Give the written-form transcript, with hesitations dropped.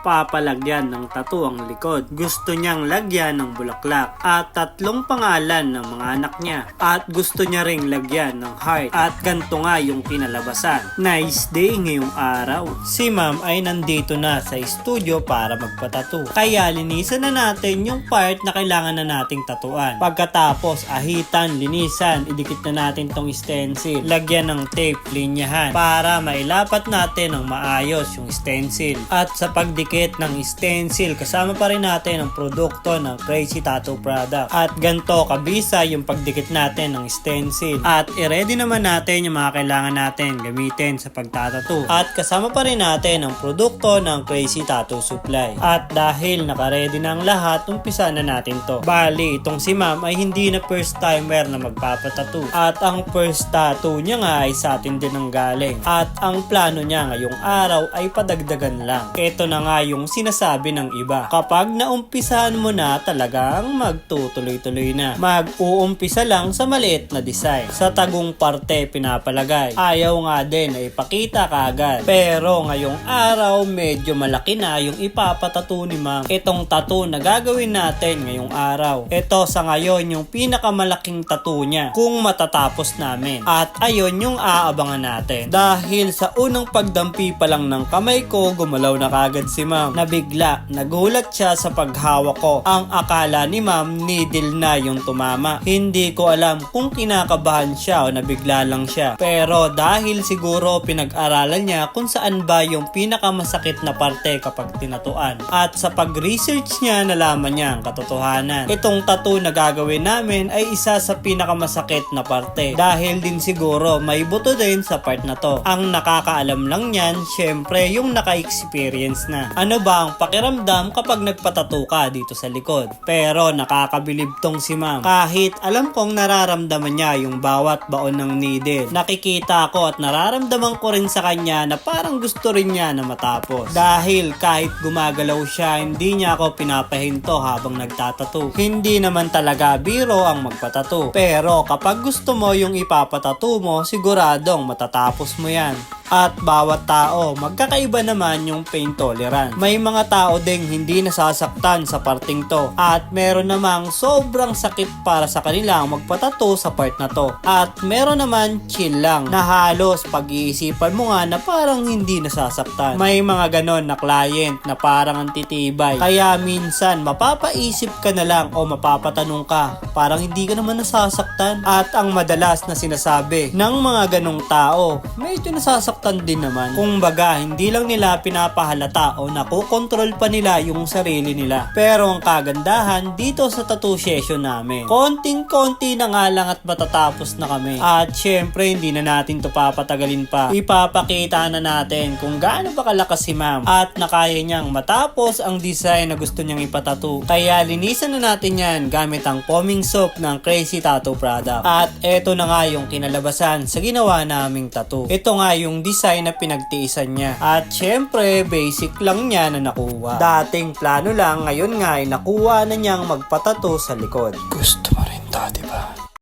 papalagyan ng tattoo ang likod. Gusto niyang lagyan ng bulaklak at 3 pangalan ng mga anak niya. At gusto niya ring lagyan ng heart. At ganito nga yung kinalabasan. Nice day ngayong araw. Si ma'am ay nandito na sa studio para magpatattoo. Kaya linisan na natin yung part na kailangan na nating tatuan. Pagkatapos ahitan, linisan, idikit na natin tong stencil. Lagyan ng tape, linyahan para mailapat natin ng maayos yung stencil. At sa pagdikit ng stencil, kasama pa rin natin ang produkto ng Crazy Tattoo Product. At ganito kabisa yung pagdikit natin ng stencil. At i-ready naman natin yung mga kailangan natin gamitin sa pagtatattoo. At kasama pa rin natin ang produkto ng Crazy Tattoo Supply. At dahil naka-ready na ang lahat, umpisa na natin to. Bali, itong si ma'am ay hindi na first timer na magpapatattoo. At ang first tattoo niya nga ay sa atin din ang galing. At ang plano niya ngayong araw ay padagdagan lang. Ito na nga yung sinasabi ng iba. Kapag naumpisahan mo na, talagang magtutuloy-tuloy na. Mag-uumpisa lang sa maliit na design. Sa tagong parte pinapalagay. Ayaw nga din na ipakita kaagad. Pero ngayong araw, medyo malaki na yung ipapatattoo ni ma'am. Itong tattoo na gagawin natin ngayong araw. Ito sa ngayon yung pinakamalaking tattoo niya kung matatapos namin. At ayun yung aabangan natin. Dahil sa unang pagdampi pa lang ng kamay ko, gumalaw na kagad si ma'am. Nabigla, nagulat siya sa paghawak ko. Ang akala ni ma'am, needle na yung tumama. Hindi ko alam kung kinakabahan siya o nabigla lang siya. Pero dahil siguro pinag-aralan niya kung saan ba yung pinakamasakit na parte kapag tinatuan. At sa pag-research niya, nalaman niya ang katotohanan. Itong tattoo na gagawin namin ay isa sa pinakamasakit na parte. Dahil din siguro may buto din sa part na to. Ang nakakaalam lang niyan, syempre yung naka-experience na. Ano ba ang pakiramdam kapag nagpatattoo ka dito sa likod? Pero nakakabilib tong si ma'am. Kahit alam kong nararamdaman niya yung bawat baon ng needle. Nakikita ko at nararamdaman ko rin sa kanya na parang gusto rin niya na matapos. Dahil kahit gumagalaw siya, hindi niya ako pinapahinto habang nagtatattoo. Hindi naman talaga biro ang magpatattoo. Pero kapag gusto mo yung ipapatattoo mo, siguradong matatapos mo yan. At bawat tao, magkakaiba naman yung pain tolerance. May mga tao ding hindi nasasaktan sa parting to. At meron namang sobrang sakit para sa kanila ang magpatattoo sa part na to. At meron naman chill lang, na halos pag-iisipan mo nga na parang hindi nasasaktan. May mga ganon na client na parang antitibay. Kaya minsan mapapaisip ka na lang o mapapatanong ka, parang hindi ka naman nasasaktan. At ang madalas na sinasabi ng mga ganong tao, medyo nasasaktan din naman. Kung baga, hindi lang nila pinapahalata o nakokontrol pa nila yung sarili nila. Pero ang kagandahan dito sa tattoo session namin, konting-konti na nga lang at matatapos na kami. At syempre, hindi na natin to papatagalin pa. Ipapakita na natin kung gaano ba kalakas si ma'am at nakaya niyang matapos ang design na gusto niyang ipatattoo. Kaya linisan na natin yan gamit ang foaming soap ng Crazy Tattoo Product. At eto na nga yung kinalabasan sa ginawa naming tattoo. Ito nga yung design na pinagtiisan niya. At syempre, basic lang niya na nakuha. Dating plano lang, ngayon nga ay nakuha na niyang magpatattoo sa likod. Gusto mo rin